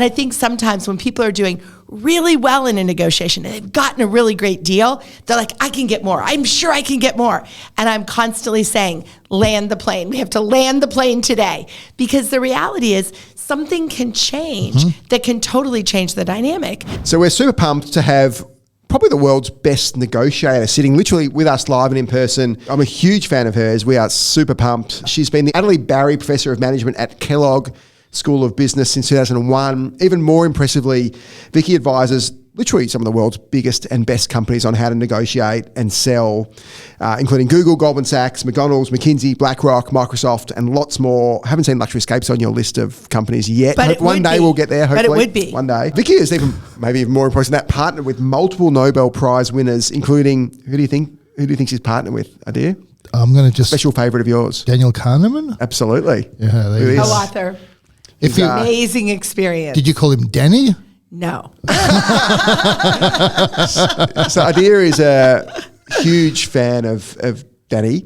And I think sometimes when people are doing really well in a negotiation and they've gotten a really great deal, they're like, I can get more. I'm sure I can get more. And I'm constantly saying, land the plane. We have to land the plane today. Because the reality is something can change that can totally change the dynamic. So we're super pumped to have probably the world's best negotiator sitting literally with us live and in person. I'm a huge fan of hers. We are super pumped. She's been the Adelaide Barry Professor of Management at Kellogg School of Business since 2001. Even more impressively, Vicki advises literally some of the world's biggest and best companies on how to negotiate and sell, including Google, Goldman Sachs, McDonald's, McKinsey, BlackRock, Microsoft, and lots more. I haven't seen Luxury Escapes on your list of companies yet. But one day we'll get there, hopefully. But it would be. One day. Vicki is maybe even more impressive than that, partnered with multiple Nobel Prize winners, including, who do you think she's partnered with, Adir? I'm going to just... Special favourite of yours? Daniel Kahneman? Absolutely. Yeah, there he is. Co-author. Amazing experience. Did you call him Danny? No. So Adir is a huge fan of Danny.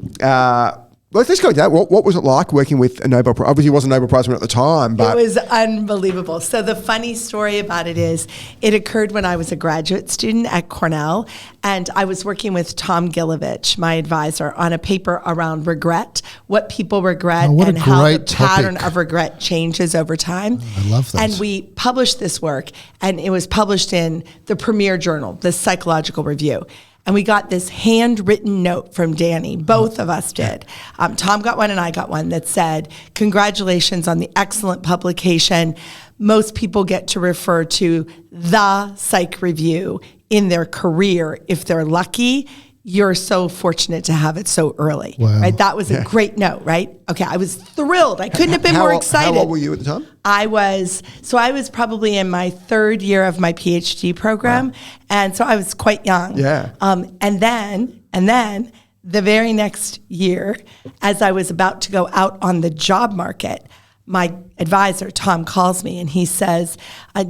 Let's go to that. What was it like working with a Nobel Prize? Obviously, he wasn't a Nobel Prize winner at the time, but... It was unbelievable. So the funny story about it is it occurred when I was a graduate student at Cornell, and I was working with Tom Gilovich, my advisor, on a paper around regret, what people regret, and how the pattern of regret changes over time. I love that. And we published this work, and it was published in the premier journal, the Psychological Review. And we got this handwritten note from Danny. Both of us did. Tom got one and I got one that said, congratulations on the excellent publication. Most people get to refer to the Psych Review in their career if they're lucky. You're so fortunate to have it so early. Wow. Right? That was a great note, right? Okay, I was thrilled. I couldn't have been more excited. How old were you at the time? I was probably in my third year of my PhD program. Wow. And so I was quite young. Yeah. And then the very next year, as I was about to go out on the job market, my advisor, Tom, calls me and he says,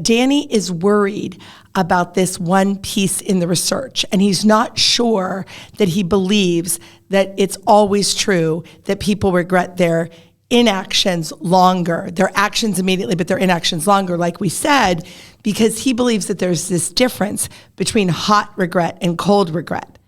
Danny is worried about this one piece in the research, and he's not sure that he believes that it's always true that people regret their inactions longer, their actions immediately, but their inactions longer, like we said, because he believes that there's this difference between hot regret and cold regret.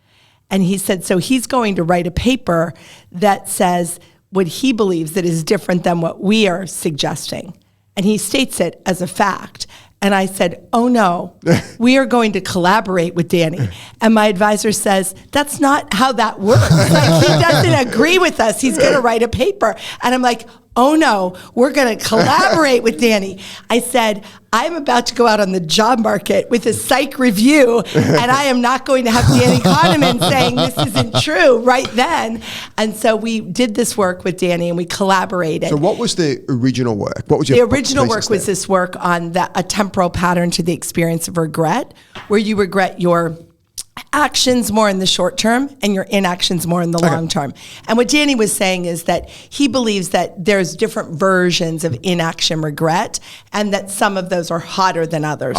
And he said, so he's going to write a paper that says what he believes that is different than what we are suggesting. And he states it as a fact. And I said, oh no, we are going to collaborate with Danny. And my advisor says, that's not how that works. Like, he doesn't agree with us. He's going to write a paper. And I'm like, oh no, we're going to collaborate with Danny. I said, I'm about to go out on the job market with a psych review, and I am not going to have Danny Kahneman saying this isn't true right then. And so we did this work with Danny, and we collaborated. So what was the original work? What was the original work was this work on a temporal pattern to the experience of regret, where you regret your actions more in the short term and your inactions more in the long term. And what Danny was saying is that he believes that there's different versions of inaction regret, and that some of those are hotter than others.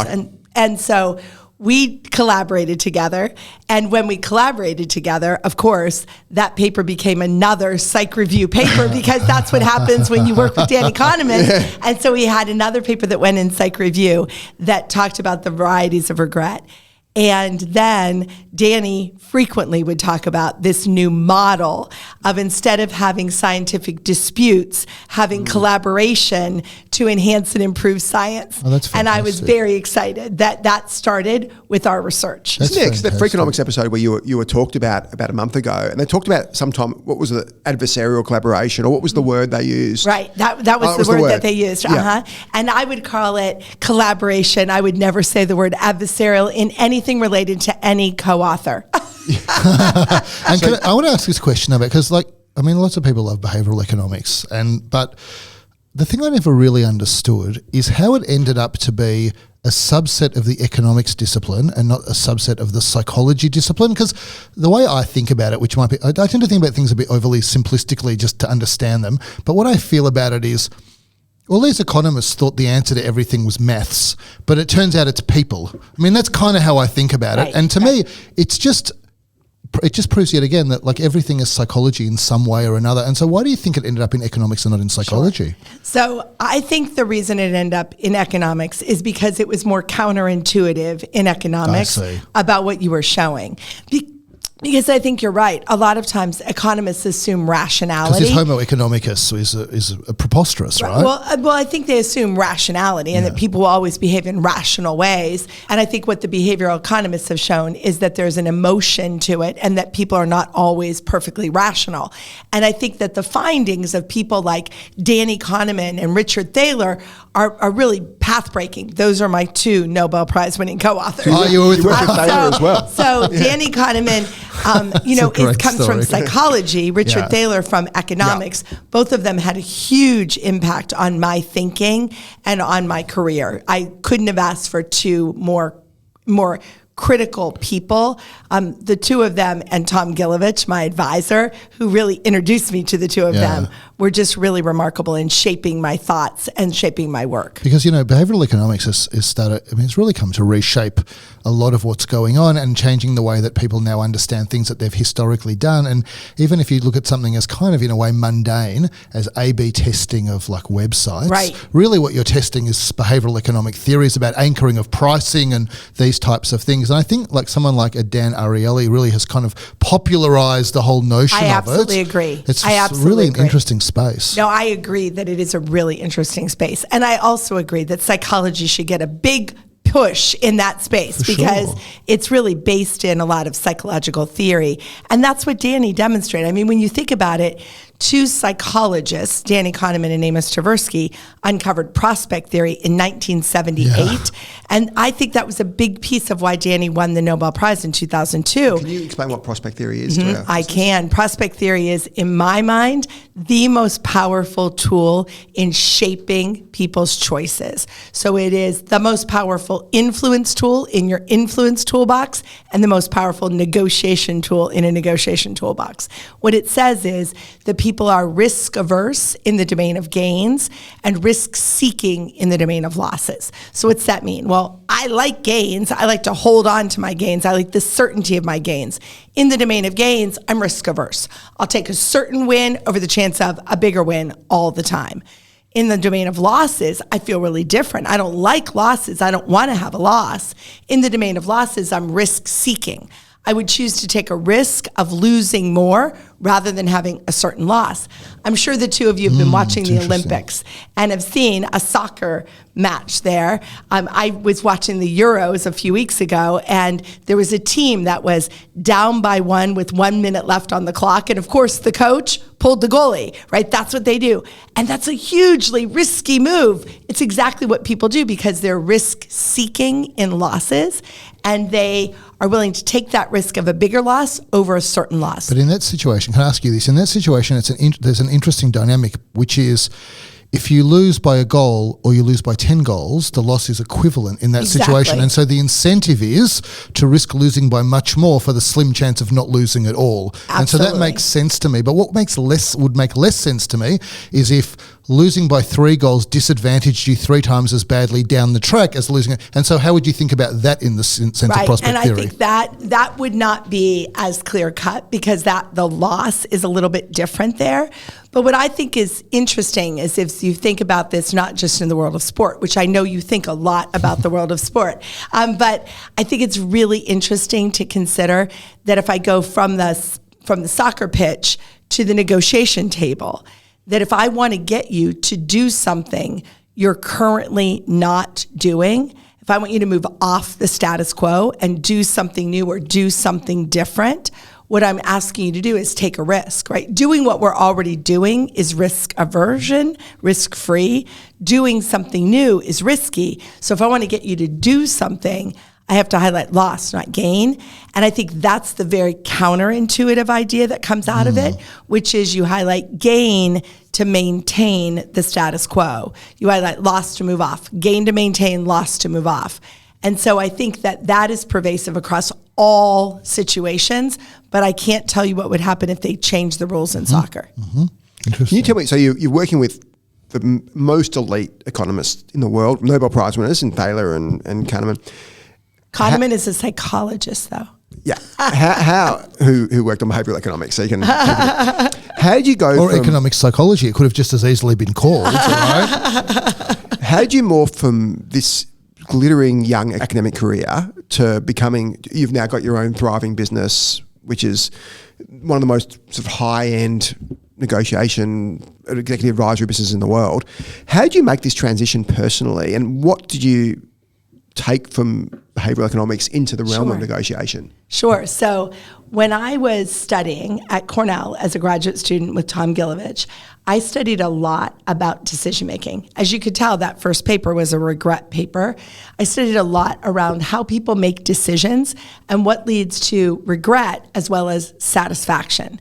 And so we collaborated together. And when we collaborated together, of course, that paper became another psych review paper, because that's what happens when you work with Danny Kahneman. Yeah. And so we had another paper that went in psych review that talked about the varieties of regret. And then Danny frequently would talk about this new model of, instead of having scientific disputes, having collaboration to enhance and improve science. Oh, that's fantastic. And I was very excited that started with our research. Isn't it the Freakonomics episode where you were talked about a month ago, and they talked about sometime, what was it, adversarial collaboration, or what was the word they used? Right, that was the word that they used. Yeah. And I would call it collaboration. I would never say the word adversarial in anything related to any co-author. And I want to ask this question about, because lots of people love behavioural economics, but the thing I never really understood is how it ended up to be a subset of the economics discipline and not a subset of the psychology discipline. Because the way I think about it, which might be, I tend to think about things a bit overly simplistically just to understand them, but what I feel about it is, all these economists thought the answer to everything was maths, but it turns out it's people. I mean, that's kind of how I think about it. And to me, it's just it just proves yet again that like everything is psychology in some way or another. And so why do you think it ended up in economics and not in psychology? Sure. So I think the reason it ended up in economics is because it was more counterintuitive in economics about what you were showing. Because I think you're right. A lot of times economists assume rationality. Because this Homo economicus is a preposterous, right? Well, I think they assume rationality and that people will always behave in rational ways. And I think what the behavioral economists have shown is that there's an emotion to it and that people are not always perfectly rational. And I think that the findings of people like Danny Kahneman and Richard Thaler are really path-breaking. Those are my two Nobel Prize-winning co-authors. Oh, you were with Thaler as well. So Danny Kahneman, it comes from psychology. Richard Thaler from economics. Yeah. Both of them had a huge impact on my thinking and on my career. I couldn't have asked for two more critical people. The two of them and Tom Gilovich, my advisor, who really introduced me to the two of them, were just really remarkable in shaping my thoughts and shaping my work. Because, behavioral economics it's really come to reshape a lot of what's going on and changing the way that people now understand things that they've historically done. And even if you look at something as kind of in a way mundane as A/B testing of like websites, really what you're testing is behavioral economic theories about anchoring of pricing and these types of things. And I think like someone like a Dan Ariely really has kind of popularized the whole notion of it. I absolutely agree. It's really an interesting space. No, I agree that it is a really interesting space. And I also agree that psychology should get a big push in that space because it's really based in a lot of psychological theory. And that's what Danny demonstrated. I mean, when you think about it, two psychologists, Danny Kahneman and Amos Tversky, uncovered prospect theory in 1978. Yeah. And I think that was a big piece of why Danny won the Nobel Prize in 2002. Can you explain what prospect theory is? I can. Prospect theory is, in my mind, the most powerful tool in shaping people's choices. So it is the most powerful influence tool in your influence toolbox and the most powerful negotiation tool in a negotiation toolbox. What it says is the people are risk averse in the domain of gains and risk seeking in the domain of losses. So what's that mean? Well, I like gains. I like to hold on to my gains. I like the certainty of my gains. In the domain of gains, I'm risk averse. I'll take a certain win over the chance of a bigger win all the time. In the domain of losses, I feel really different. I don't like losses. I don't want to have a loss. In the domain of losses, I'm risk seeking. I would choose to take a risk of losing more rather than having a certain loss. I'm sure the two of you have been watching the Olympics and have seen a soccer match there. I was watching the Euros a few weeks ago, and there was a team that was down by 1 with 1 minute left on the clock. And of course, the coach pulled the goalie, right? That's what they do. And that's a hugely risky move. It's exactly what people do because they're risk seeking in losses, and they are willing to take that risk of a bigger loss over a certain loss. But in that situation, can I ask you this? In that situation, there's an interesting dynamic, which is if you lose by a goal or you lose by 10 goals, the loss is equivalent in that situation. And so the incentive is to risk losing by much more for the slim chance of not losing at all. Absolutely. And so that makes sense to me. But what would make less sense to me is if losing by 3 goals disadvantaged you 3 times as badly down the track as losing it. And so how would you think about that in the sense of prospect theory? And I think that would not be as clear cut because the loss is a little bit different there. But what I think is interesting is if you think about this, not just in the world of sport, which I know you think a lot about the world of sport, but I think it's really interesting to consider that if I go from the soccer pitch to the negotiation table, that if I want to get you to do something you're currently not doing, if I want you to move off the status quo and do something new or do something different, what I'm asking you to do is take a risk, right? Doing what we're already doing is risk aversion, risk-free. Doing something new is risky. So if I want to get you to do something, I have to highlight loss, not gain. And I think that's the very counterintuitive idea that comes out of it, which is you highlight gain to maintain the status quo. You highlight loss to move off, gain to maintain, loss to move off. And so I think that is pervasive across all situations, but I can't tell you what would happen if they changed the rules in soccer. Interesting. Can you tell me, so you're working with the most elite economists in the world, Nobel Prize winners, in Thaler and Kahneman. Kahneman is a psychologist, though. Yeah. Who worked on behavioural economics, so you can. How did you go or economic psychology? It could have just as easily been called, right? How did you morph from this glittering young academic career to becoming? You've now got your own thriving business, which is one of the most sort of high-end negotiation executive advisory businesses in the world. How did you make this transition personally, and what did you take from behavioural economics into the realm of negotiation? Sure. So when I was studying at Cornell as a graduate student with Tom Gilovich, I studied a lot about decision making. As you could tell, that first paper was a regret paper. I studied a lot around how people make decisions and what leads to regret as well as satisfaction.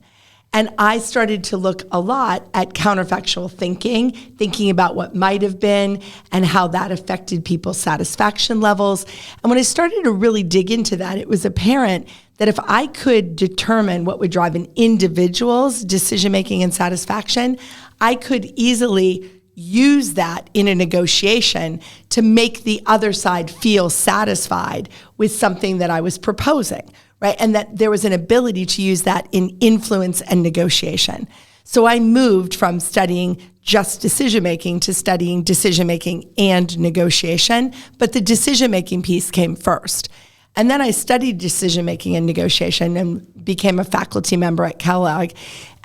And I started to look a lot at counterfactual thinking about what might have been and how that affected people's satisfaction levels. And when I started to really dig into that, it was apparent that if I could determine what would drive an individual's decision-making and satisfaction, I could easily use that in a negotiation to make the other side feel satisfied with something that I was proposing. Right, and that there was an ability to use that in influence and negotiation. So I moved from studying just decision-making to studying decision-making and negotiation, but the decision-making piece came first. And then I studied decision-making and negotiation and became a faculty member at Kellogg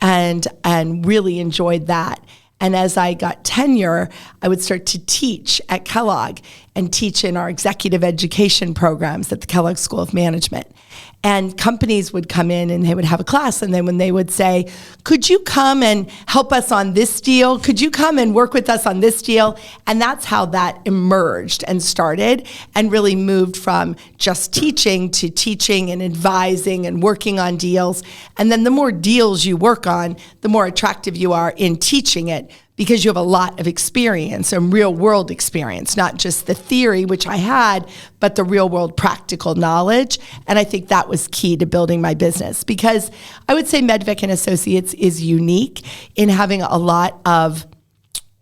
and really enjoyed that. And as I got tenure, I would start to teach at Kellogg and teach in our executive education programs at the Kellogg School of Management. And companies would come in and they would have a class, and then when they would say, could you come and help us on this deal? Could you come and work with us on this deal? And that's how that emerged and started and really moved from just teaching to teaching and advising and working on deals. And then the more deals you work on, the more attractive you are in teaching it, because you have a lot of experience and real world experience, not just the theory, which I had, but the real world practical knowledge. And I think that was key to building my business, because I would say Medvec and Associates is unique in having a lot of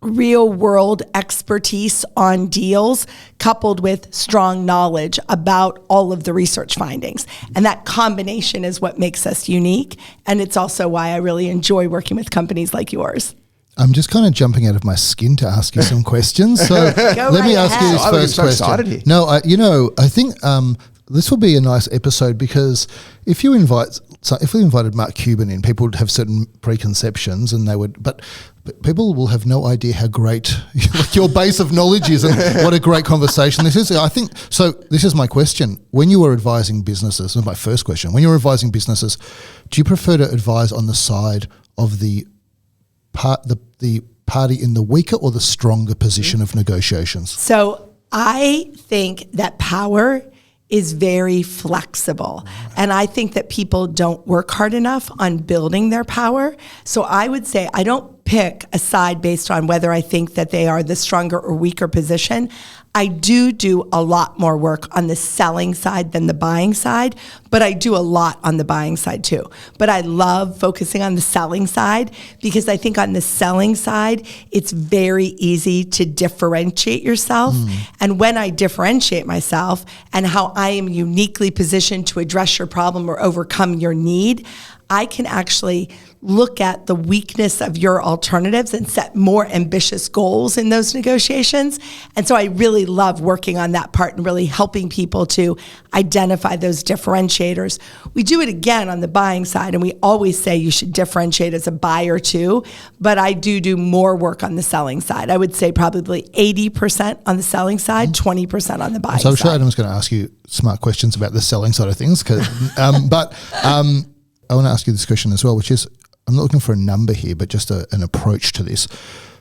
real world expertise on deals coupled with strong knowledge about all of the research findings. And that combination is what makes us unique. And it's also why I really enjoy working with companies like yours. I'm just kind of jumping out of my skin to ask you some questions. So let me ask you this first question. No, I think this will be a nice episode, because if we invited Mark Cuban in, people would have certain preconceptions, and but people will have no idea how great your base of knowledge is and what a great conversation this is. I think so. This is my question: when you were advising businesses, this is my first question. When you were advising businesses, do you prefer to advise on the side of the party in the weaker or the stronger position of negotiations? So I think that power is very flexible. And I think that people don't work hard enough on building their power. So I would say I don't pick a side based on whether I think that they are the stronger or weaker position. I do a lot more work on the selling side than the buying side, but I do a lot on the buying side too. But I love focusing on the selling side, because I think on the selling side, it's very easy to differentiate yourself. And when I differentiate myself and how I am uniquely positioned to address your problem or overcome your need, I can actually look at the weakness of your alternatives and set more ambitious goals in those negotiations. And so I really love working on that part and really helping people to identify those differentiators. We do it again on the buying side, and we always say you should differentiate as a buyer too, but I do more work on the selling side. I would say probably 80% on the selling side, 20% on the buying side. So I'm sure Adam's going to ask you smart questions about the selling side of things, but I want to ask you this question as well, which is, I'm not looking for a number here, but just an approach to this.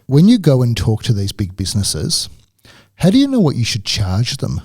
When you go and talk to these big businesses, how do you know what you should charge them?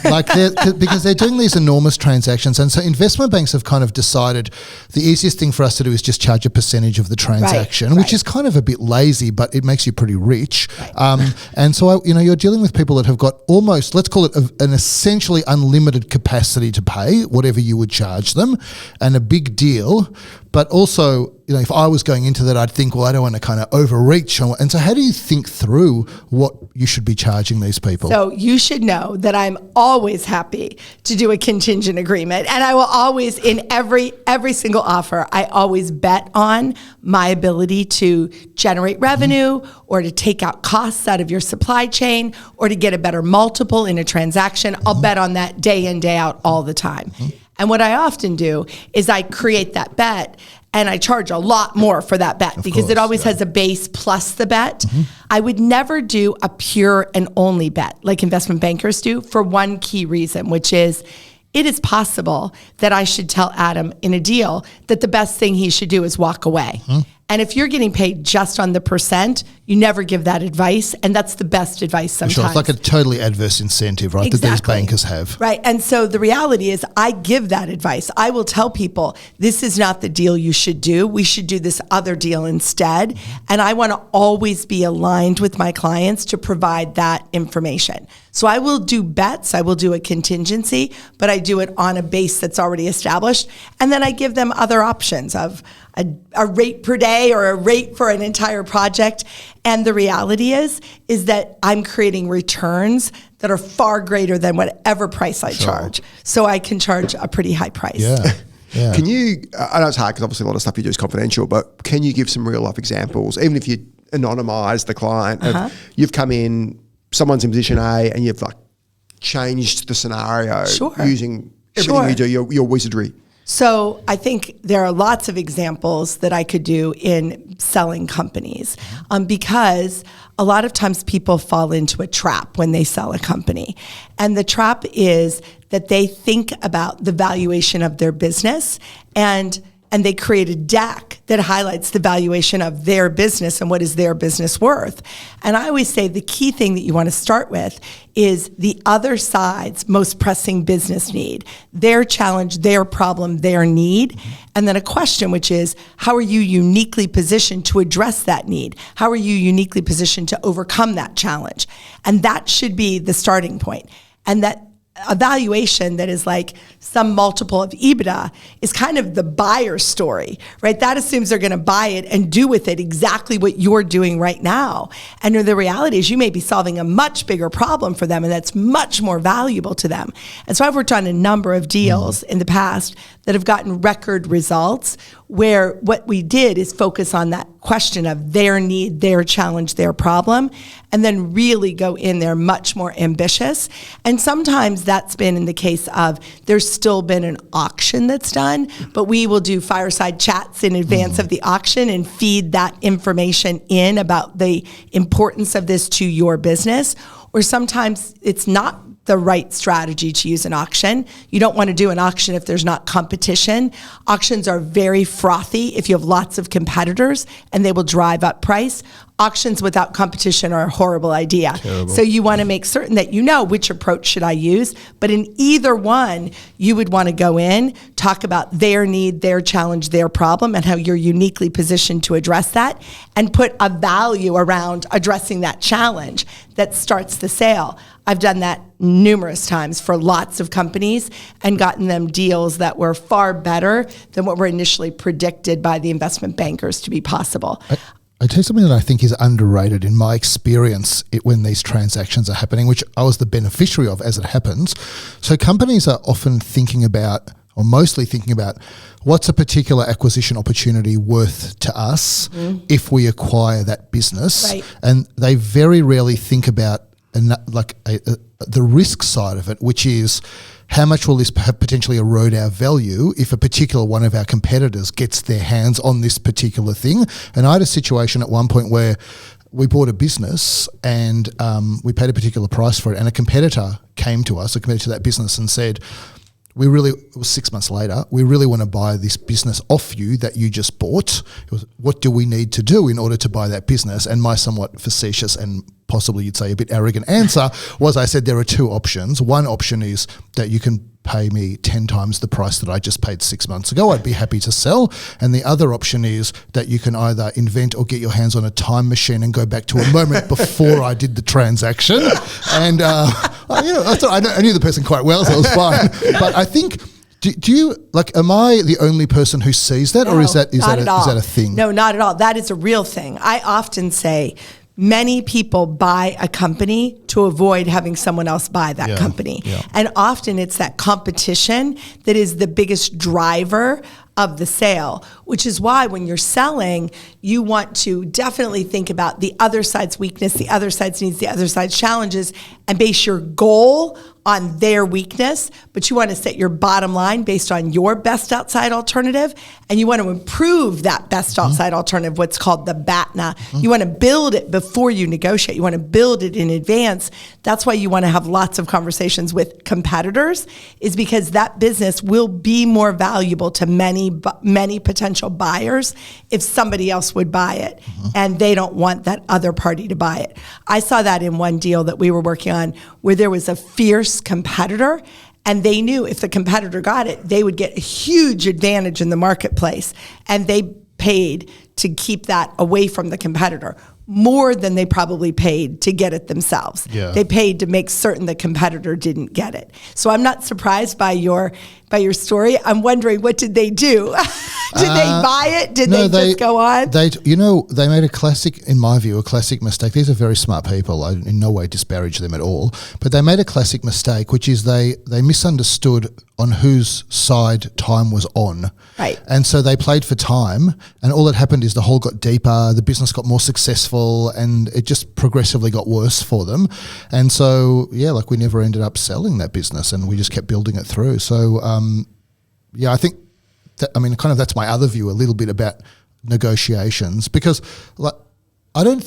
Because they're doing these enormous transactions. And so investment banks have kind of decided the easiest thing for us to do is just charge a percentage of the transaction, which is kind of a bit lazy, but it makes you pretty rich. Right. And so, you're dealing with people that have got almost, let's call it an essentially unlimited capacity to pay whatever you would charge them, and a big deal. But also, if I was going into that, I'd think, well, I don't want to kind of overreach. And so how do you think through what you should be charging these people? So you should know that I'm always happy to do a contingent agreement. And I will always, in every single offer, I always bet on my ability to generate revenue or to take out costs out of your supply chain or to get a better multiple in a transaction. I'll bet on that day in, day out all the time. And what I often do is I create that bet and I charge a lot more for that bet because it always has a base plus the bet. I would never do a pure and only bet like investment bankers do for one key reason, which is it is possible that I should tell Adam in a deal that the best thing he should do is walk away. And if you're getting paid just on the percent, you never give that advice. And that's the best advice sometimes. Sure, it's like a totally adverse incentive, right, that these bankers have. Right. And so the reality is I give that advice. I will tell people, this is not the deal you should do. We should do this other deal instead. And I want to always be aligned with my clients to provide that information. So I will do bets, I will do a contingency, but I do it on a base that's already established. And then I give them other options of a rate per day or a rate for an entire project. And the reality is that I'm creating returns that are far greater than whatever price I charge. So I can charge a pretty high price. Yeah. Can you, I know it's hard because obviously a lot of stuff you do is confidential, but can you give some real life examples, even if you anonymise the client, of you've come in, someone's in position A and you've like changed the scenario using everything you do, your wizardry? So I think there are lots of examples that I could do in selling companies because a lot of times people fall into a trap when they sell a company. And the trap is that they think about the valuation of their business and they create a deck that highlights the valuation of their business and what is their business worth. And I always say the key thing that you want to start with is the other side's most pressing business need, their challenge, their problem, their need. And then a question, which is, how are you uniquely positioned to address that need? How are you uniquely positioned to overcome that challenge? And that should be the starting point. And that a valuation that is like some multiple of EBITDA is kind of the buyer's story, right? That assumes they're going to buy it and do with it exactly what you're doing right now. And the reality is you may be solving a much bigger problem for them and that's much more valuable to them. And so I've worked on a number of deals in the past that have gotten record results where what we did is focus on that question of their need, their challenge, their problem, and then really go in there much more ambitious. And sometimes that's been in the case of there's still been an auction that's done, but we will do fireside chats in advance of the auction and feed that information in about the importance of this to your business. Or sometimes it's not the right strategy to use an auction. You don't want to do an auction if there's not competition. Auctions are very frothy if you have lots of competitors and they will drive up price. Auctions without competition are a horrible idea. Terrible. So you want to make certain that you know which approach should I use, but in either one, you would want to go in, talk about their need, their challenge, their problem, and how you're uniquely positioned to address that, and put a value around addressing that challenge that starts the sale. I've done that numerous times for lots of companies and gotten them deals that were far better than what were initially predicted by the investment bankers to be possible. I tell you something that I think is underrated in my experience when these transactions are happening, which I was the beneficiary of as it happens. So companies are often thinking about, or mostly thinking about, what's a particular acquisition opportunity worth to us if we acquire that business? Right. And they very rarely think about the risk side of it, which is how much will this potentially erode our value if a particular one of our competitors gets their hands on this particular thing. And I had a situation at one point where we bought a business and we paid a particular price for it, and a competitor came to us, a competitor to that business, and said, it was 6 months later, we really want to buy this business off you that you just bought. It was, what do we need to do in order to buy that business? And my somewhat facetious and possibly you'd say a bit arrogant answer was, I said, there are two options. One option is that you can pay me 10 times the price that I just paid 6 months ago. I'd be happy to sell. And the other option is that you can either invent or get your hands on a time machine and go back to a moment before I did the transaction. And I knew the person quite well, so it was fine. But I think Do you, like, am I the only person who sees that, or is that a thing? No, not at all. That is a real thing. I often say many people buy a company to avoid having someone else buy that company. Yeah. And often it's that competition that is the biggest driver of the sale, which is why when you're selling, you want to definitely think about the other side's weakness, the other side's needs, the other side's challenges, and base your goal on their weakness, but you want to set your bottom line based on your best outside alternative, and you want to improve that best outside alternative, what's called the BATNA. You want to build it before you negotiate. You want to build it in advance. That's why you want to have lots of conversations with competitors, is because that business will be more valuable to many potential buyers if somebody else would buy it, and they don't want that other party to buy it. I saw that in one deal that we were working on where there was a fierce competitor, and they knew if the competitor got it, they would get a huge advantage in the marketplace, and they paid to keep that away from the competitor more than they probably paid to get it themselves. Yeah. They paid to make certain the competitor didn't get it. So I'm not surprised by your story. I'm wondering, what did they do? Did they buy it? Did they just go on? They made a classic, in my view, a classic mistake. These are very smart people. I in no way disparage them at all. But they made a classic mistake, which is they misunderstood on whose side time was on. Right. And so they played for time, and all that happened is the hole got deeper, the business got more successful, and it just progressively got worse for them. And so, we never ended up selling that business, and we just kept building it through. So, I think that's my other view a little bit about negotiations, because I don't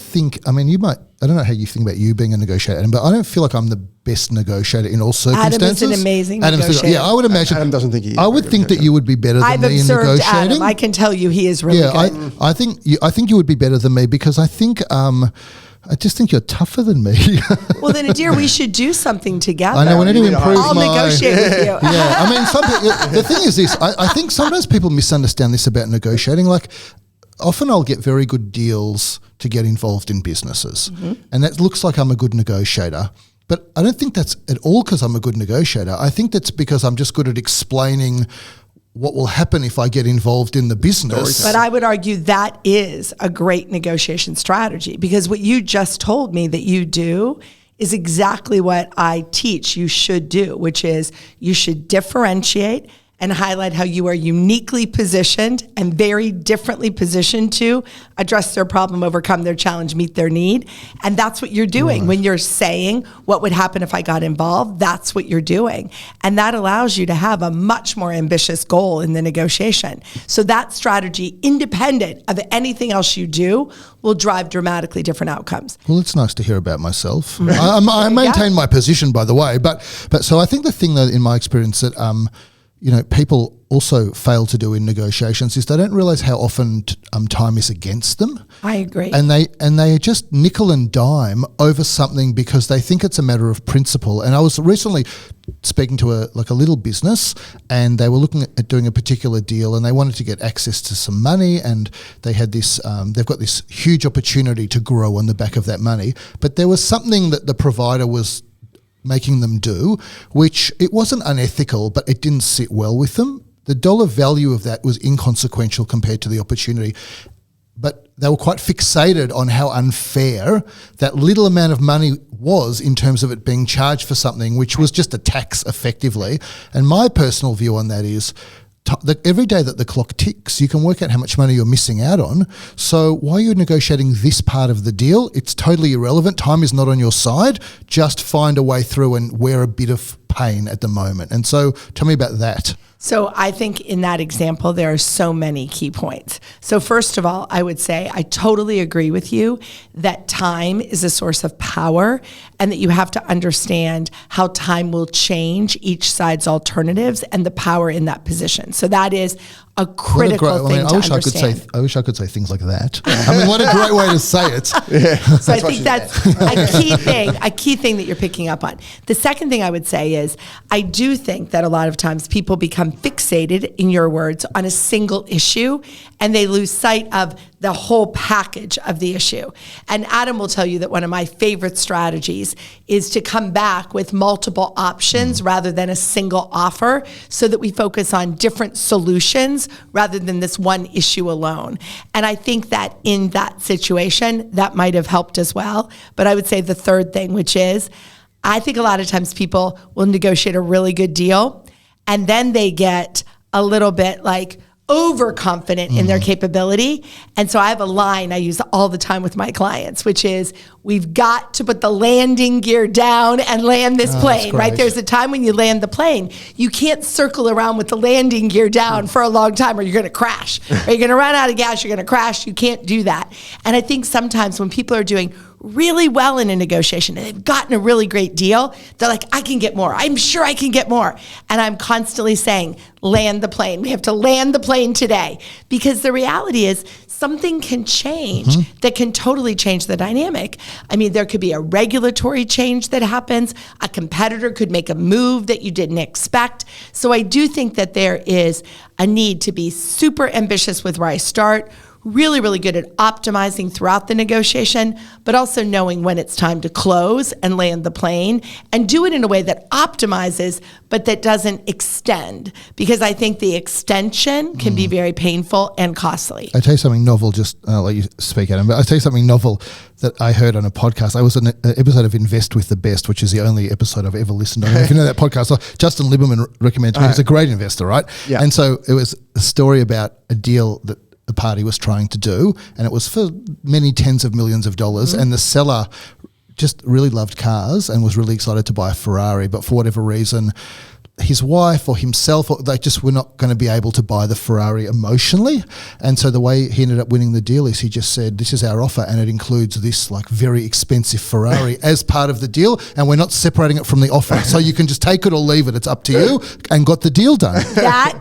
know how you think about you being a negotiator, but I don't feel like I'm the best negotiator in all circumstances. Adam is an amazing negotiator. I would imagine. Adam doesn't think he is. I would think that you would be better than me in negotiating. Adam. I can tell you he is really good. I think you would be better than me, because I think I just think you're tougher than me. Well, then, Adir, we should do something together. I know, we need to improve I'll negotiate with you. Yeah, I mean, the thing is this, I think sometimes people misunderstand this about negotiating. Like, often I'll get very good deals to get involved in businesses, and that looks like I'm a good negotiator. But I don't think that's at all because I'm a good negotiator. I think that's because I'm just good at explaining what will happen if I get involved in the business. But I would argue that is a great negotiation strategy, because what you just told me that you do is exactly what I teach you should do, which is you should differentiate and highlight how you are uniquely positioned and very differently positioned to address their problem, overcome their challenge, meet their need. And that's what you're doing. When you're saying what would happen if I got involved, that's what you're doing. And that allows you to have a much more ambitious goal in the negotiation. So that strategy, independent of anything else you do, will drive dramatically different outcomes. Well, it's nice to hear about myself. I maintain my position, by the way. But so I think the thing, though, in my experience that people also fail to do in negotiations is they don't realise how often time is against them. I agree. And they just nickel and dime over something because they think it's a matter of principle. And I was recently speaking to a little business, and they were looking at doing a particular deal, and they wanted to get access to some money, and they had this they've got this huge opportunity to grow on the back of that money. But there was something that the provider was making them do, which it wasn't unethical, but it didn't sit well with them. The dollar value of that was inconsequential compared to the opportunity, but they were quite fixated on how unfair that little amount of money was in terms of it being charged for something which was just a tax effectively. And my personal view on that is every day that the clock ticks, you can work out how much money you're missing out on. So while you're negotiating this part of the deal, it's totally irrelevant. Time is not on your side. Just find a way through and wear a bit of pain at the moment. And so tell me about that. So I think in that example, there are so many key points. So first of all, I would say I totally agree with you that time is a source of power, and that you have to understand how time will change each side's alternatives and the power in that position. So that is a critical thing to understand. I wish I could say things like that. I mean, what a great way to say it. Yeah, so I think that's a key thing that you're picking up on. The second thing I would say is I do think that a lot of times people become fixated, in your words, on a single issue, and they lose sight of the whole package of the issue. And Adam will tell you that one of my favorite strategies parties is to come back with multiple options rather than a single offer, so that we focus on different solutions rather than this one issue alone. And I think that in that situation, that might have helped as well. But I would say the third thing, which is, I think a lot of times people will negotiate a really good deal and then they get a little bit like overconfident in their capability. And so I have a line I use all the time with my clients, which is, we've got to put the landing gear down and land this plane, right? There's a time when you land the plane. You can't circle around with the landing gear down for a long time, or you're going to crash. Or you're going to run out of gas, you're going to crash. You can't do that. And I think sometimes when people are doing really well in a negotiation and they've gotten a really great deal, they're like, I can get more. I'm sure I can get more. And I'm constantly saying, land the plane. We have to land the plane today. Because the reality is, something can change that can totally change the dynamic. I mean, there could be a regulatory change that happens. A competitor could make a move that you didn't expect. So I do think that there is a need to be super ambitious with where I start, really, really good at optimizing throughout the negotiation, but also knowing when it's time to close and land the plane, and do it in a way that optimizes, but that doesn't extend. Because I think the extension can be very painful and costly. I tell you something novel, just I'll let you speak, Adam, but I'll tell you something novel that I heard on a podcast. I was on an episode of Invest with the Best, which is the only episode I've ever listened to. If you know that podcast, so Justin Lieberman recommended me. He's a great investor, right? Yeah. And so it was a story about a deal that the party was trying to do, and it was for many tens of millions of dollars, and the seller just really loved cars and was really excited to buy a Ferrari, but for whatever reason, his wife or himself, or they just were not going to be able to buy the Ferrari emotionally. And so the way he ended up winning the deal is he just said, this is our offer, and it includes this like very expensive Ferrari as part of the deal, and we're not separating it from the offer. So you can just take it or leave it. It's up to you, and got the deal done.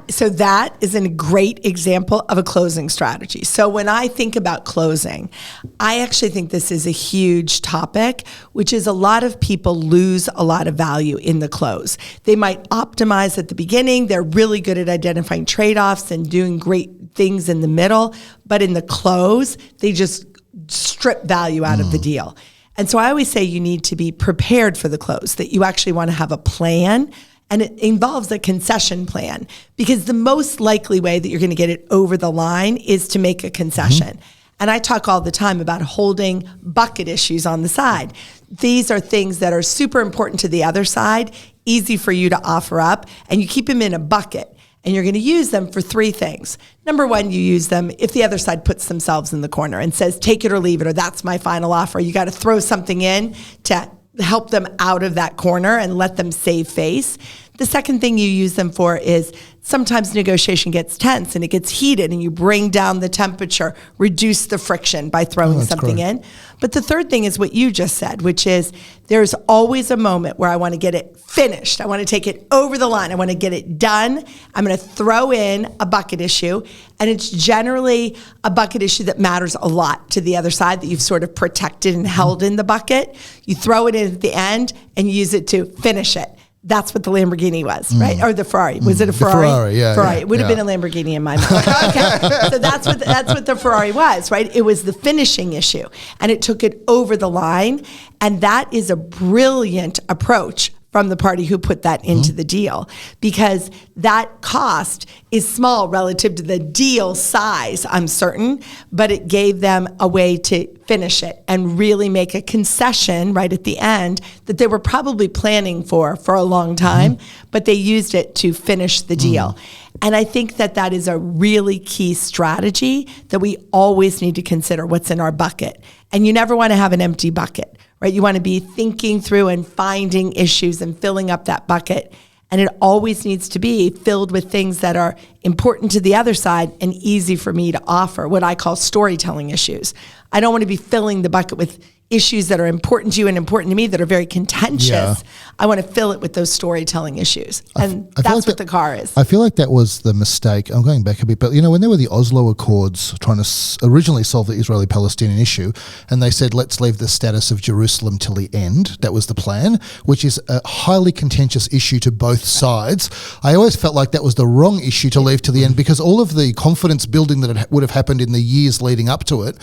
So that is a great example of a closing strategy. So when I think about closing, I actually think this is a huge topic, which is a lot of people lose a lot of value in the close. They might optimize at the beginning. They're really good at identifying trade-offs and doing great things in the middle. But in the close, they just strip value out of the deal. And so I always say you need to be prepared for the close, that you actually want to have a plan. And it involves a concession plan, because the most likely way that you're going to get it over the line is to make a concession. And I talk all the time about holding bucket issues on the side. These are things that are super important to the other side, easy for you to offer up, and you keep them in a bucket. And you're going to use them for three things. Number one, you use them if the other side puts themselves in the corner and says, take it or leave it, or that's my final offer. You got to throw something in to help them out of that corner and let them save face. The second thing you use them for is sometimes negotiation gets tense and it gets heated, and you bring down the temperature, reduce the friction by throwing something in. But the third thing is what you just said, which is there's always a moment where I want to get it finished. I want to take it over the line. I want to get it done. I'm going to throw in a bucket issue, and it's generally a bucket issue that matters a lot to the other side, that you've sort of protected and held in the bucket. You throw it in at the end and use it to finish it. That's what the Lamborghini was, right? Or the Ferrari. Was it a Ferrari? The Ferrari, yeah. Ferrari. It would have been a Lamborghini in my mind. Okay. So that's what the Ferrari was, right? It was the finishing issue, and it took it over the line. And that is a brilliant approach from the party who put that into the deal, because that cost is small relative to the deal size, I'm certain, but it gave them a way to finish it and really make a concession right at the end that they were probably planning for a long time, but they used it to finish the deal. And I think that that is a really key strategy that we always need to consider, what's in our bucket. And you never want to have an empty bucket, right? You want to be thinking through and finding issues and filling up that bucket. And it always needs to be filled with things that are important to the other side and easy for me to offer, what I call storytelling issues. I don't want to be filling the bucket with issues that are important to you and important to me that are very contentious. Yeah. I want to fill it with those storytelling issues. And that's what the car is. I feel like that was the mistake. I'm going back a bit, but when there were the Oslo Accords trying to originally solve the Israeli-Palestinian issue, and they said, let's leave the status of Jerusalem till the end. That was the plan, which is a highly contentious issue to both sides. I always felt like that was the wrong issue to leave to the end, because all of the confidence building that would have happened in the years leading up to it,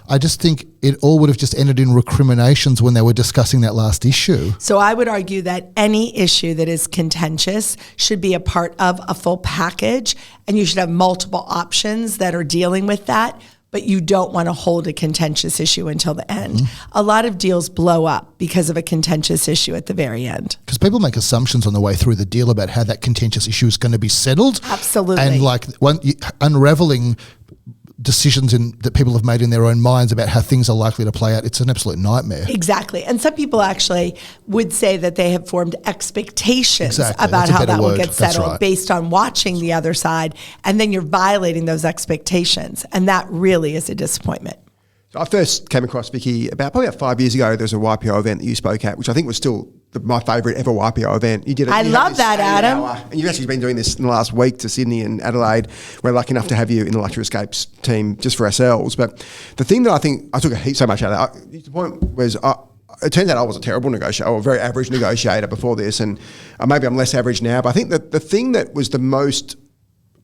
I just think it all would have just ended in recriminations when they were discussing that last issue. So I would argue that any issue that is contentious should be a part of a full package, and you should have multiple options that are dealing with that, but you don't want to hold a contentious issue until the end. A lot of deals blow up because of a contentious issue at the very end. Because people make assumptions on the way through the deal about how that contentious issue is going to be settled. Absolutely. And like unraveling decisions that people have made in their own minds about how things are likely to play out, it's an absolute nightmare. Exactly. And some people actually would say that they have formed expectations Exactly. about That's a how better that will word. get That's settled right. based on watching the other side, and then you're violating those expectations, and that really is a disappointment. So I first came across Vicki probably about 5 years ago. There was a YPO event that you spoke at, which I think was still my favourite ever YPO event. You did it. I love that, Adam. And you've actually been doing this in the last week to Sydney and Adelaide. We're lucky enough to have you in the Luxury Escapes team just for ourselves. But the thing that I think I took so much out of that, the point was it turns out I was a terrible negotiator, or a very average negotiator before this, and maybe I'm less average now. But I think that the thing that was the most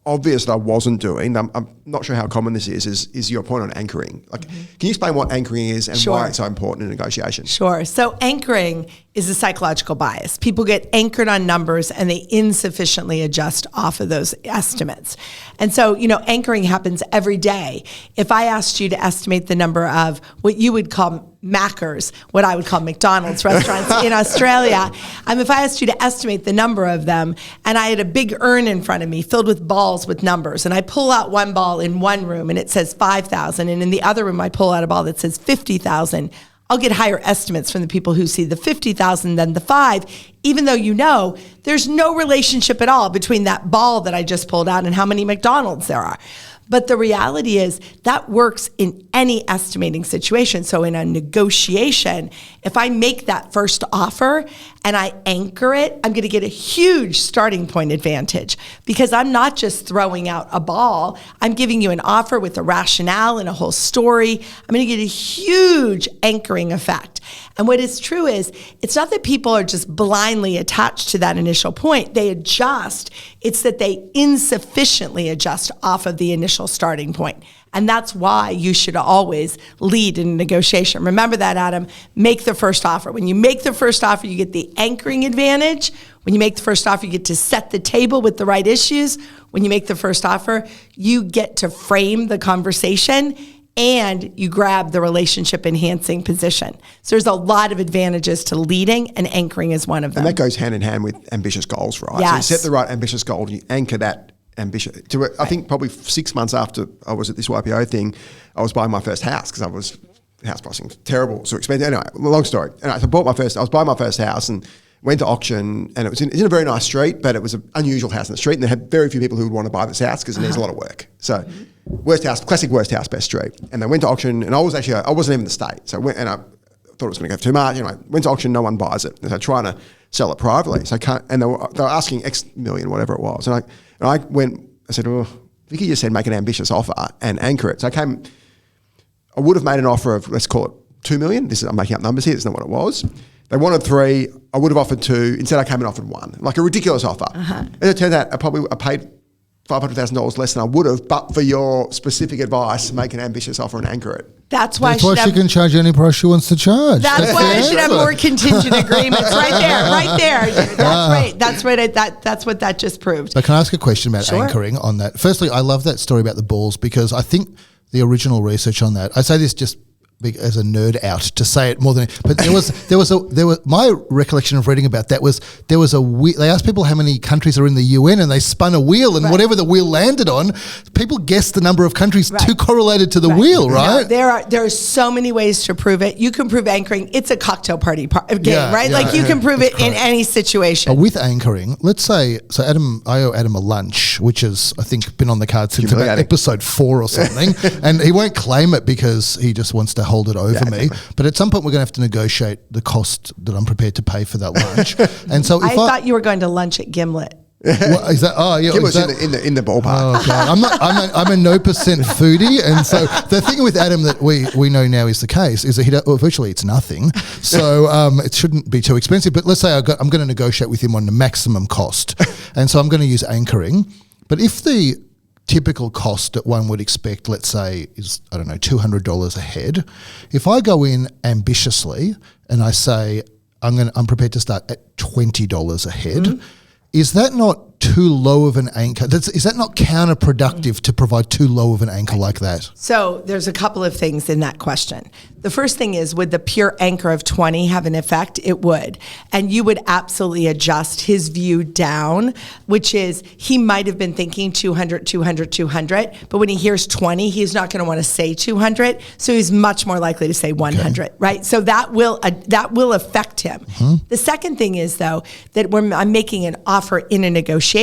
obvious that I wasn't doing, I'm not sure how common this is your point on anchoring. Like, can you explain what anchoring is and why it's so important in negotiation? Sure. So anchoring is a psychological bias. People get anchored on numbers and they insufficiently adjust off of those estimates. And so, anchoring happens every day. If I asked you to estimate the number of what you would call Maccers, what I would call McDonald's restaurants in Australia, if I asked you to estimate the number of them, and I had a big urn in front of me filled with balls with numbers, and I pull out one ball in one room and it says 5,000, and in the other room I pull out a ball that says 50,000, I'll get higher estimates from the people who see the 50,000 than the 5, even though there's no relationship at all between that ball that I just pulled out and how many McDonald's there are. But the reality is that works in any estimating situation. So in a negotiation, if I make that first offer and I anchor it, I'm going to get a huge starting point advantage, because I'm not just throwing out a ball. I'm giving you an offer with a rationale and a whole story. I'm going to get a huge anchoring effect. And what is true is, it's not that people are just blindly attached to that initial point. They adjust. It's that they insufficiently adjust off of the initial starting point. And that's why you should always lead in a negotiation. Remember that, Adam. Make the first offer. When you make the first offer, you get the anchoring advantage. When you make the first offer, you get to set the table with the right issues. When you make the first offer, you get to frame the conversation, and you grab the relationship enhancing position. So there's a lot of advantages to leading, and anchoring is one of them. And that goes hand in hand with ambitious goals, right? Yes. So you set the right ambitious goal, and you anchor that ambition. I think probably 6 months after I was at this YPO thing, I was buying my first house, because house pricing was terrible, so expensive. Anyway, long story. Anyway, so I was buying my first house and went to auction, and it's in a very nice street, but it was an unusual house in the street, and they had very few people who would want to buy this house because it needs a lot of work. So classic worst house, best street. And they went to auction, and I wasn't even in the state. So I went, and I thought it was going to go for too much. Anyway, went to auction, no one buys it. And so trying to sell it privately. So they were asking X million, whatever it was. And I said, oh, Vicki just said make an ambitious offer and anchor it. So I would have made an offer of, let's call it 2 million. I'm making up numbers here. That's not what it was. They wanted 3. I would have offered 2. Instead, I came and offered 1. Like a ridiculous offer. And it turned out I paid $500,000 less than I would have, but for your specific advice, make an ambitious offer and anchor it. That's why she can charge any price she wants to charge. That's why I should have more contingent agreements. Right there. That's right. That's what that just proved. But can I ask a question about anchoring on that? Firstly, I love that story about the balls, because I think the original research on that, I say this just as a nerd out to say it more than, but there was my recollection of reading about that was they asked people how many countries are in the UN, and they spun a wheel, and whatever the wheel landed on, people guessed the number of countries too correlated to the wheel, right? No, there are so many ways to prove it. You can prove anchoring. It's a cocktail party game, right? Yeah, you can prove it in any situation. But with anchoring, let's say, I owe Adam a lunch, which has, I think, been on the card since about episode 4 or something, and he won't claim it because he just wants to hold it over me. But at some point, we're going to have to negotiate the cost that I'm prepared to pay for that lunch. And so, I thought you were going to lunch at Gimlet. Well, is that? Oh, yeah. Gimlet's in the ballpark. Oh, God. I'm a no percent foodie, and so the thing with Adam that we know now is the case is that he virtually eats nothing, so it shouldn't be too expensive. But let's say I'm going to negotiate with him on the maximum cost, and so I'm going to use anchoring. But if the typical cost that one would expect, let's say, is, I don't know, $200 a head. If I go in ambitiously and I say, I'm prepared to start at $20 a head, is that not too low of an anchor? Is that not counterproductive to provide too low of an anchor like that? So there's a couple of things in that question. The first thing is, would the pure anchor of 20 have an effect? It would. And you would absolutely adjust his view down, which is he might have been thinking 200, 200, 200, but when he hears 20, he's not going to want to say 200. So he's much more likely to say 100, right? So that will affect him. The second thing is, though, that when I'm making an offer in a negotiation,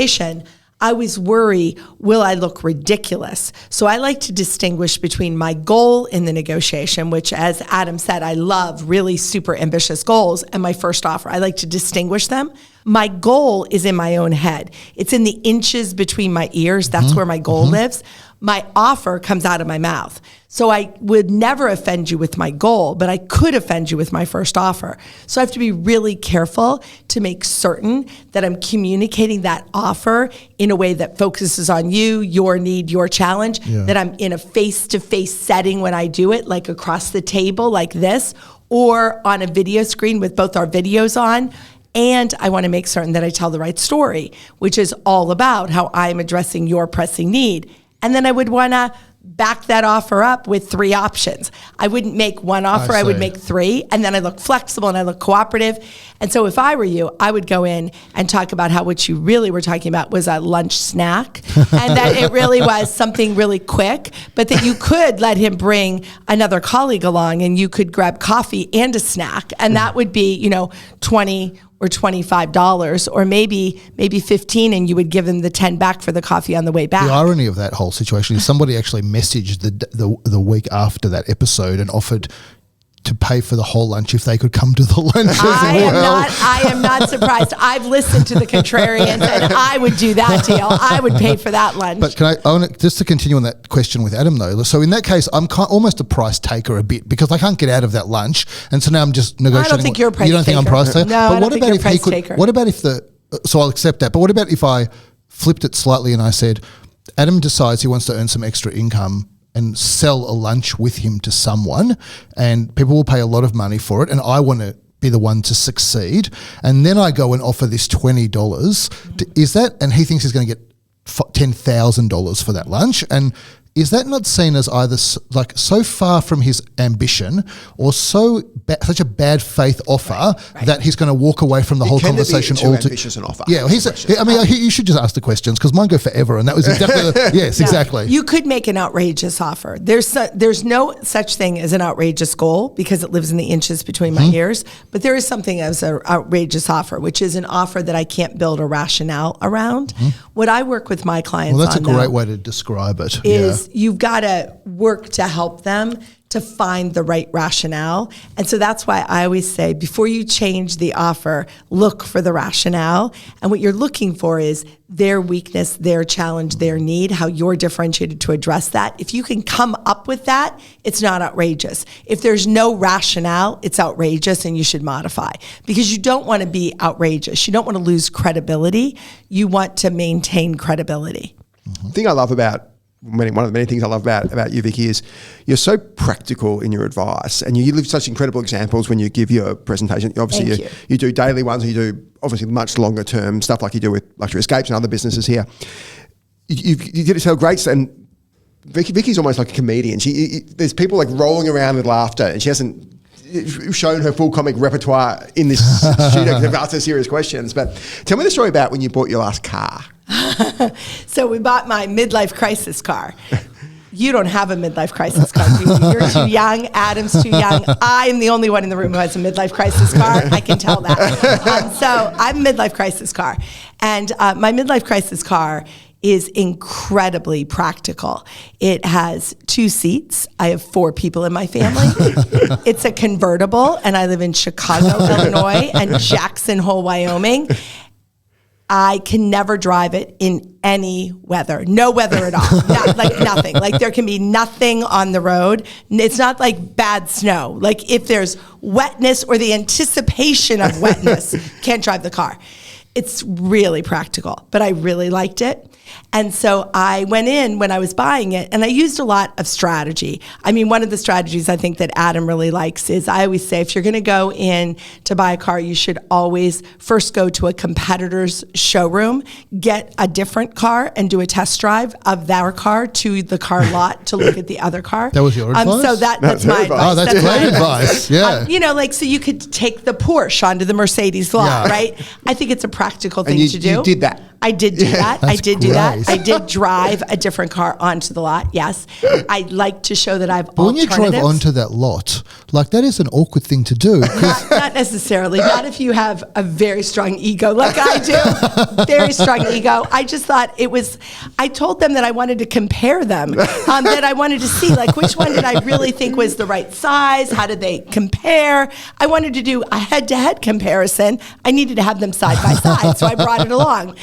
I always worry, will I look ridiculous? So I like to distinguish between my goal in the negotiation, which, as Adam said, I love really super ambitious goals, and my first offer. I like to distinguish them. My goal is in my own head. It's in the inches between my ears. That's where my goal lives. My offer comes out of my mouth. So I would never offend you with my goal, but I could offend you with my first offer. So I have to be really careful to make certain that I'm communicating that offer in a way that focuses on you, your need, your challenge, that I'm in a face-to-face setting when I do it, like across the table like this, or on a video screen with both our videos on. And I want to make certain that I tell the right story, which is all about how I'm addressing your pressing need. And then I would want to back that offer up with 3 options. I wouldn't make one offer, I would make 3, and then I look flexible and I look cooperative. And so if I were you, I would go in and talk about how what you really were talking about was a lunch snack, and that it really was something really quick, but that you could let him bring another colleague along and you could grab coffee and a snack, and that would be, $20 or $25, or maybe 15, and you would give them the 10 back for the coffee on the way back. The irony of that whole situation is somebody actually messaged the week after that episode and offered to pay for the whole lunch if they could come to the lunch as well. I am not surprised. I've listened to the Contrarians, and I would do that deal. I would pay for that lunch. But I want just to continue on that question with Adam, though. So in that case, I'm almost a price taker a bit, because I can't get out of that lunch, and so now I'm just negotiating. I don't think you're a price taker. You don't think I'm a price taker? No, I don't think you're a price taker. What about if so I'll accept that, but what about if I flipped it slightly and I said, Adam decides he wants to earn some extra income and sell a lunch with him to someone, and people will pay a lot of money for it, and I want to be the one to succeed, and then I go and offer this $20, is that, and he thinks he's going to get $10,000 for that lunch, and is that not seen as either so far from his ambition, or such a bad faith offer that he's going to walk away from the whole conversation altogether? Ambitious an offer. Yeah, you should just ask the questions, because mine go forever, and that was exactly exactly. You could make an outrageous offer. There's no such thing as an outrageous goal, because it lives in the inches between my ears. But there is something as an outrageous offer, which is an offer that I can't build a rationale around. What I work with my clients on, well, that's a great way to describe it. Is you've got to work to help them to find the right rationale. And so that's why I always say, before you change the offer, look for the rationale. And what you're looking for is their weakness, their challenge, their need, how you're differentiated to address that. If you can come up with that, it's not outrageous. If there's no rationale, it's outrageous, and you should modify, because you don't want to be outrageous. You don't want to lose credibility. You want to maintain credibility. The thing I love about one of the many things I love about you, Vicki, is you're so practical in your advice, and you give such incredible examples when you give your presentation. Obviously, you do daily ones, and you do obviously much longer term stuff like you do with Luxury Escapes and other businesses here. You did it so great, and Vicki's almost like a comedian. There's people like rolling around with laughter, and she hasn't shown her full comic repertoire in this studio to ask her serious questions. But tell me the story about when you bought your last car. So we bought my midlife crisis car. You don't have a midlife crisis car, do you? You're too young. Adam's too young. I'm the only one in the room who has a midlife crisis car. I can tell that. So I'm a midlife crisis car. And my midlife crisis car is incredibly practical. It has 2 seats. I have 4 people in my family. It's a convertible, and I live in Chicago, Illinois, and Jackson Hole, Wyoming. I can never drive it in any weather. No weather at all. Nothing. Like there can be nothing on the road. It's not like bad snow. Like if there's wetness or the anticipation of wetness, can't drive the car. It's really practical, but I really liked it. And so I went in when I was buying it, and I used a lot of strategy. I mean, one of the strategies I think that Adam really likes is, I always say, if you're going to go in to buy a car, you should always first go to a competitor's showroom, get a different car, and do a test drive of their car to the car lot to look at the other car. That was your advice? So that's my advice. Oh, that's great advice. Yeah. You know, like, so you could take the Porsche onto the Mercedes lot, right? I think it's a practical thing to do. You did that. I did do that. I did do great. that. I did drive a different car onto the lot. Yes. I like to show that I have But when you drive onto that lot, like, that is an awkward thing to do. Not necessarily. Not if you have a very strong ego like I do. Very strong ego. I just thought I told them that I wanted to compare them, that I wanted to see, like, which one did I really think was the right size? How did they compare? I wanted to do a head-to-head comparison. I needed to have them side by side, so I brought it along.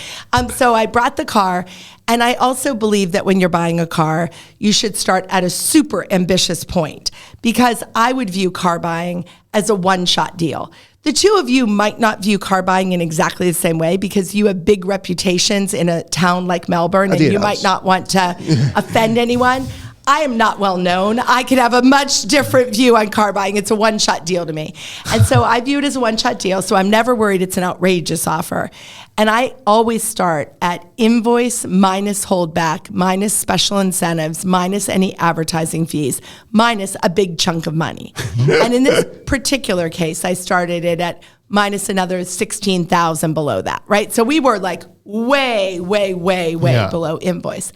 So I brought the car, and I also believe that when you're buying a car, you should start at a super ambitious point, because I would view car buying as a one-shot deal. The two of you might not view car buying in exactly the same way, because you have big reputations in a town like Melbourne, and you might not want to offend anyone. I am not well known. I could have a much different view on car buying. It's a one-shot deal to me. And so I view it as a one-shot deal, so I'm never worried it's an outrageous offer. And I always start at invoice minus holdback, minus special incentives, minus any advertising fees, minus a big chunk of money. And in this particular case, I started it at minus another 16,000 below that, right? So we were like way below invoice.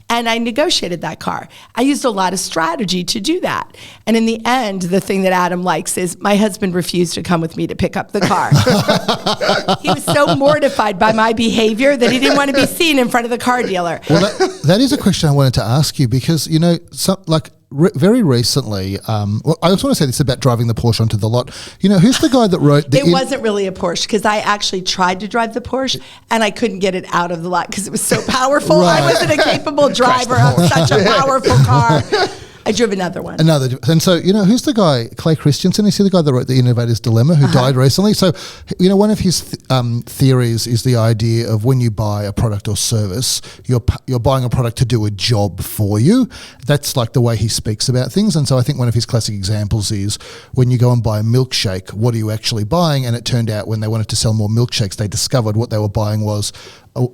And I negotiated that car. I used a lot of strategy to do that. And in the end, the thing that Adam likes is my husband refused to come with me to pick up the car. He was so mortified by my behavior that he didn't want to be seen in front of the car dealer. Well, that is a question I wanted to ask you, because, you know, very recently, well, I also want to say this about driving the Porsche onto the lot. You know, who's the guy that wrote It wasn't really a Porsche, because I actually tried to drive the Porsche and I couldn't get it out of the lot because it was so powerful. Right. I wasn't a capable driver of such a powerful car. I drove another one. And so, you know, who's the guy? Clay Christensen, is he the guy that wrote The Innovator's Dilemma, who died recently? So, you know, one of his theories is the idea of when you buy a product or service, you're buying a product to do a job for you. That's like the way he speaks about things. And so I think one of his classic examples is when you go and buy a milkshake, what are you actually buying? And it turned out when they wanted to sell more milkshakes, they discovered what they were buying was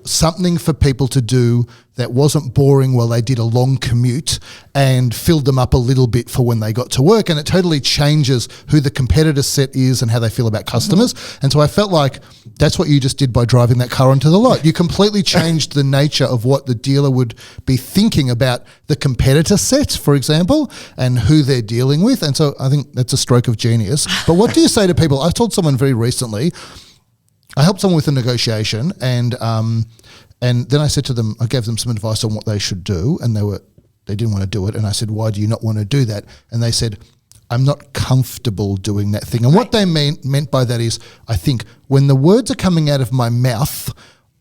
something for people to do that wasn't boring while they did a long commute, and filled them up a little bit for when they got to work. And it totally changes who the competitor set is and how they feel about customers. And so I felt like that's what you just did by driving that car onto the lot. You completely changed the nature of what the dealer would be thinking about the competitor set, for example, and who they're dealing with. And so I think that's a stroke of genius. But what do you say to people? I told someone very recently, I helped someone with a negotiation, and then I said to them, I gave them some advice on what they should do, and they didn't want to do it. And I said, why do you not want to do that? And they said, I'm not comfortable doing that thing. And what they meant by that is, I think when the words are coming out of my mouth,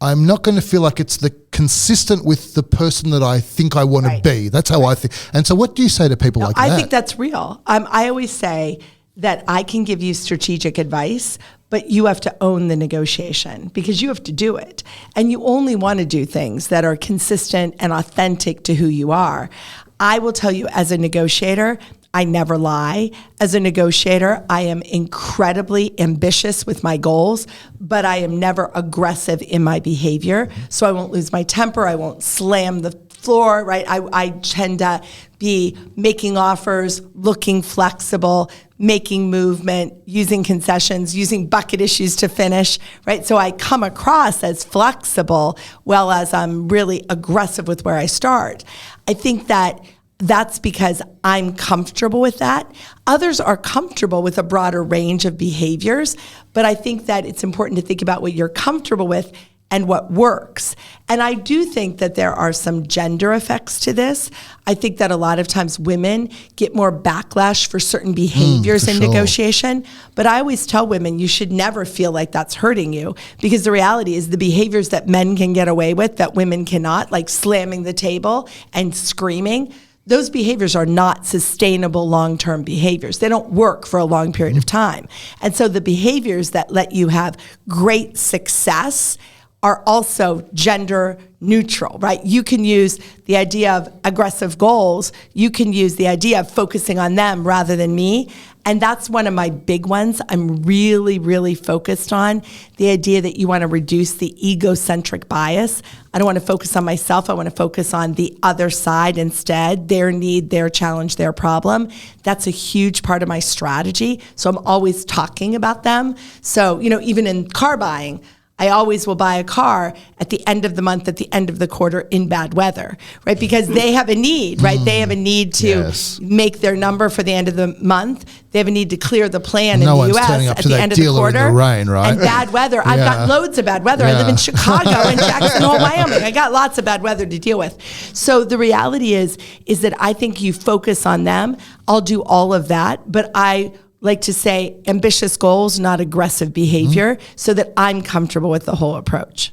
I'm not going to feel like it's consistent with the person that I think I want to be. That's how I think. And so what do you say to people like that? I think that's real. I always say that I can give you strategic advice, but you have to own the negotiation, because you have to do it. And you only want to do things that are consistent and authentic to who you are. I will tell you, as a negotiator, I never lie. As a negotiator, I am incredibly ambitious with my goals, but I am never aggressive in my behavior. So I won't lose my temper. I won't slam the floor, right? I tend to be making offers, looking flexible, making movement, using concessions, using bucket issues to finish, right? So I come across as flexible, well as I'm really aggressive with where I start. I think that that's because I'm comfortable with that. Others are comfortable with a broader range of behaviors, but I think that it's important to think about what you're comfortable with and what works. And I do think that there are some gender effects to this. I think that a lot of times women get more backlash for certain behaviors in negotiation. But I always tell women, you should never feel like that's hurting you, because the reality is the behaviors that men can get away with that women cannot, like slamming the table and screaming, those behaviors are not sustainable long-term behaviors. They don't work for a long period of time. And so the behaviors that let you have great success are also gender neutral, right? You can use the idea of aggressive goals. You can use the idea of focusing on them rather than me. And that's one of my big ones. I'm really, really focused on the idea that you want to reduce the egocentric bias. I don't want to focus on myself. I want to focus on the other side instead, their need, their challenge, their problem. That's a huge part of my strategy. So I'm always talking about them. So, even in car buying, I always will buy a car at the end of the month, at the end of the quarter in bad weather, right? Because they have a need, right? They have a need to make their number for the end of the month. They have a need to clear the plan in the U.S. at the end of the quarter. In the rain, right? And bad weather. I've got loads of bad weather. I live in Chicago and Jackson Hole, Wyoming. I got lots of bad weather to deal with. So the reality is that I think you focus on them. I'll do all of that, but I like to say ambitious goals, not aggressive behavior, so that I'm comfortable with the whole approach.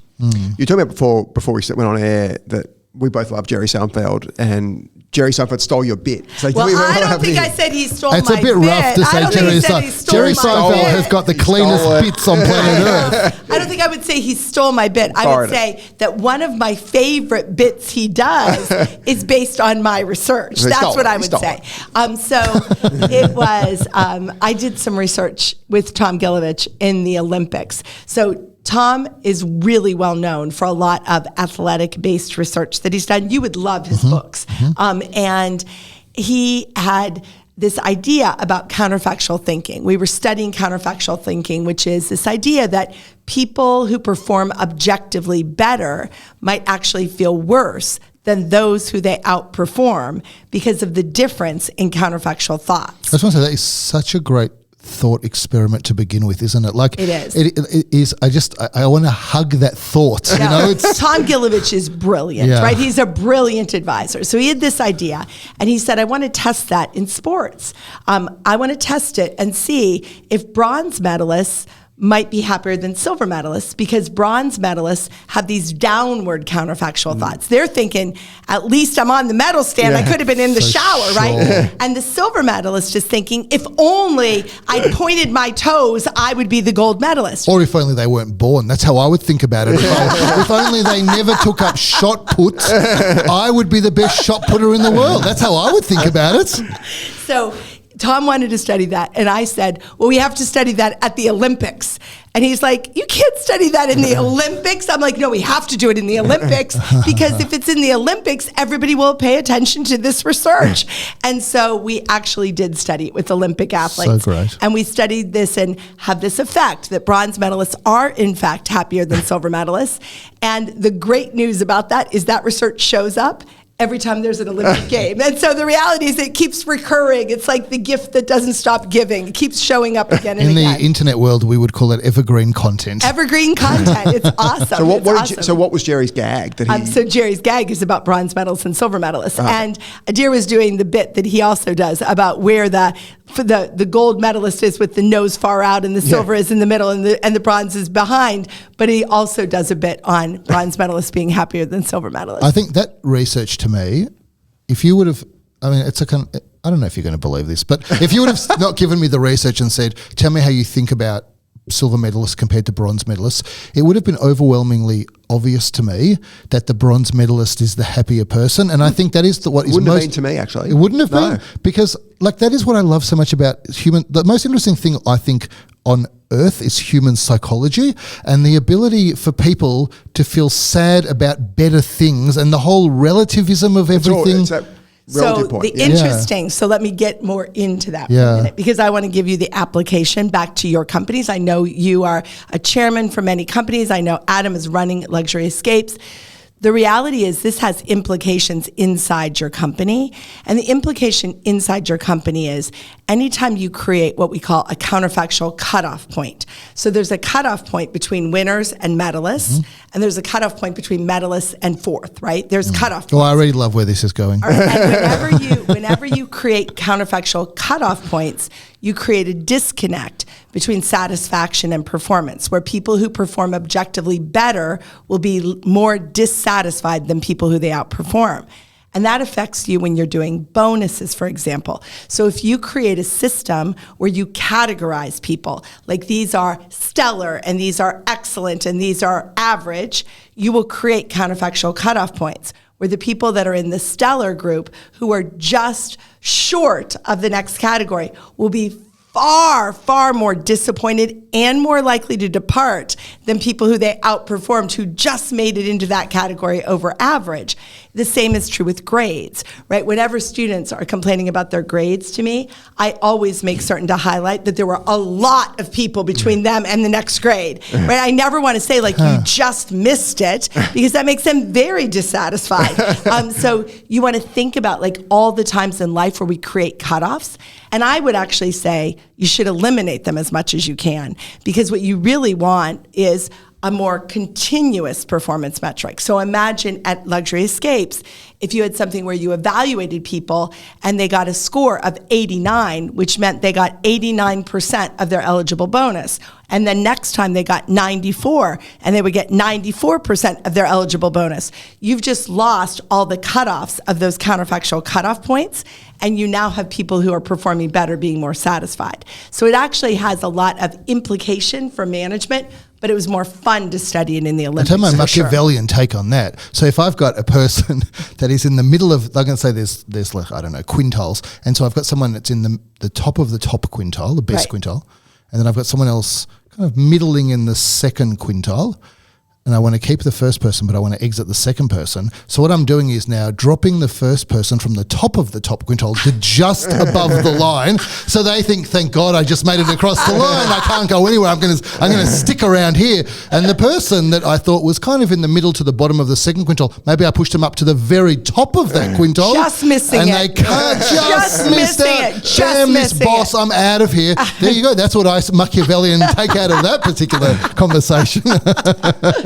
You told me before we went on air that we both love Jerry Seinfeld, and Jerry Seinfeld stole your bit. So well, I don't think I said he stole my bit. It's a bit rough to say Jerry Seinfeld has got the cleanest bits on planet Earth. I don't think I would say he stole my bit. I would say that one of my favorite bits he does is based on my research. That's what I would say. So it was, I did some research with Tom Gilovich in the Olympics. So Tom is really well known for a lot of athletic-based research that he's done. You would love his books. And he had this idea about counterfactual thinking. We were studying counterfactual thinking, which is this idea that people who perform objectively better might actually feel worse than those who they outperform because of the difference in counterfactual thoughts. I just want to say that is such a great thought experiment to begin with, isn't it? Like it is. It is. I want to hug that thought. Tom Gilovich is brilliant, right? He's a brilliant advisor. So he had this idea, and he said, "I want to test that in sports. I want to test it and see if bronze medalists might be happier than silver medalists, because bronze medalists have these downward counterfactual thoughts. They're thinking, at least I'm on the medal stand. I could have been in the shower, right? And the silver medalist is thinking, if only I pointed my toes, I would be the gold medalist. Or if only they weren't born. That's how I would think about it. If only they never took up shot put, I would be the best shot putter in the world. That's how I would think about it. So Tom wanted to study that. And I said, well, we have to study that at the Olympics. And he's like, you can't study that in the Olympics. I'm like, no, we have to do it in the Olympics, because if it's in the Olympics, everybody will pay attention to this research. And so we actually did study it with Olympic athletes. So great. And we studied this and have this effect that bronze medalists are, in fact, happier than silver medalists. And the great news about that is that research shows up every time there's an Olympic game. And so the reality is it keeps recurring. It's like the gift that doesn't stop giving. It keeps showing up again and again. In the internet world, we would call it evergreen content. Evergreen content. It's awesome. So what was Jerry's gag? So Jerry's gag is about bronze medalists and silver medalists. And Adir was doing the bit that he also does about where the gold medalist is with the nose far out and the silver is in the middle and the bronze is behind. But he also does a bit on bronze medalists being happier than silver medalists. I think that research, to me, if you would have, I mean, it's a kind of, I don't know if you're going to believe this, but if you would have not given me the research and said, tell me how you think about silver medalists compared to bronze medalists, it would have been overwhelmingly obvious to me that the bronze medalist is the happier person. And I think that is what is wouldn't have been to me, actually. It wouldn't have been, because like that is what I love so much about the most interesting thing I think on earth is human psychology, and the ability for people to feel sad about better things and the whole relativism of everything. So point. Interesting. So let me get more into that for a minute, because I want to give you the application back to your companies. I know you are a chairman for many companies. I know Adam is running Luxury Escapes. The reality is this has implications inside your company. And the implication inside your company is anytime you create what we call a counterfactual cutoff point. So there's a cutoff point between winners and medalists, and there's a cutoff point between medalists and fourth, right? There's cutoff points. Well, I already love where this is going. Right. And whenever you create counterfactual cutoff points, you create a disconnect between satisfaction and performance, where people who perform objectively better will be more dissatisfied than people who they outperform. And that affects you when you're doing bonuses, for example. So if you create a system where you categorize people, like these are stellar and these are excellent and these are average, you will create counterfactual cutoff points where the people that are in the stellar group who are just short of the next category will be far, far more disappointed and more likely to depart than people who they outperformed who just made it into that category over average. The same is true with grades, right? Whenever students are complaining about their grades to me, I always make certain to highlight that there were a lot of people between them and the next grade, right? I never want to say like you just missed it because that makes them very dissatisfied. So you want to think about like all the times in life where we create cutoffs. And I would actually say you should eliminate them as much as you can, because what you really want is a more continuous performance metric. So imagine at Luxury Escapes, if you had something where you evaluated people and they got a score of 89, which meant they got 89% of their eligible bonus. And then next time they got 94 and they would get 94% of their eligible bonus. You've just lost all the cutoffs of those counterfactual cutoff points, and you now have people who are performing better being more satisfied. So it actually has a lot of implication for management, but it was more fun to study it in the Olympics. I'll tell my Machiavellian take on that. So if I've got a person that is in the middle of, I'm going to say there's like, I don't know, quintiles. And so I've got someone that's in the top of the top quintile, the best quintile. And then I've got someone else kind of middling in the second quintile. And I want to keep the first person, but I want to exit the second person. So what I'm doing is now dropping the first person from the top of the top quintile to just above the line. So they think, thank God I just made it across the line. I can't go anywhere. I'm going to stick around here. And the person that I thought was kind of in the middle to the bottom of the second quintile, maybe I pushed them up to the very top of that quintile. Just missing and it. And they can't just missing it. Just Damn this boss, I'm out of here. There you go. That's what I Machiavellian take out of that particular conversation.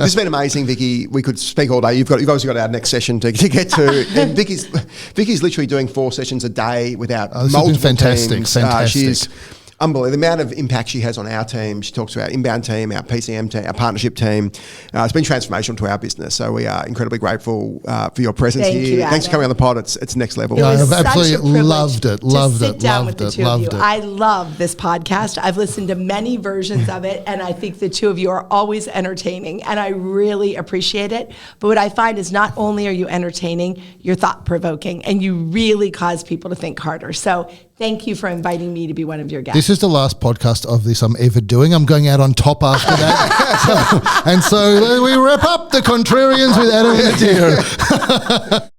This has been amazing, Vicki. We could speak all day. You've obviously got our next session to get to. And Vicki's literally doing 4 sessions a day without multiple fantastic, teams. fantastic. She's unbelievable. The amount of impact she has on our team. She talks to our inbound team, our PCM team, our partnership team. It's been transformational to our business. So we are incredibly grateful for your presence here. Thanks for coming on the pod. It's next level. I've absolutely loved it. Sit down with the two of you. I love this podcast. I've listened to many versions of it, and I think the two of you are always entertaining, and I really appreciate it. But what I find is not only are you entertaining, you're thought-provoking, and you really cause people to think harder. So thank you for inviting me to be one of your guests. This is the last podcast of this I'm ever doing. I'm going out on top after that. So we wrap up the Contrarians with Adam and Adir.